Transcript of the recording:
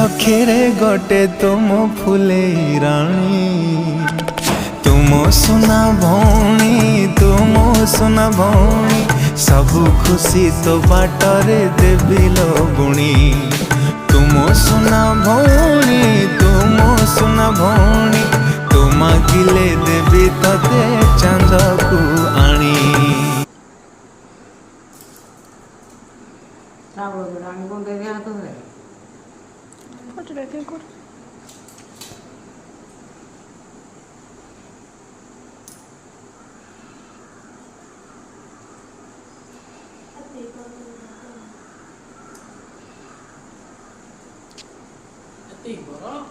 अखिरे गोटे तुम फुले राणी तुम सुना भौणी तुम सुना भौणी सबु खुशी तो बाटरे देवी लो बुणी तुम सुना भौणी तुम सुना भौणी तुम गिले देवी तते चांद को आनी Tinggal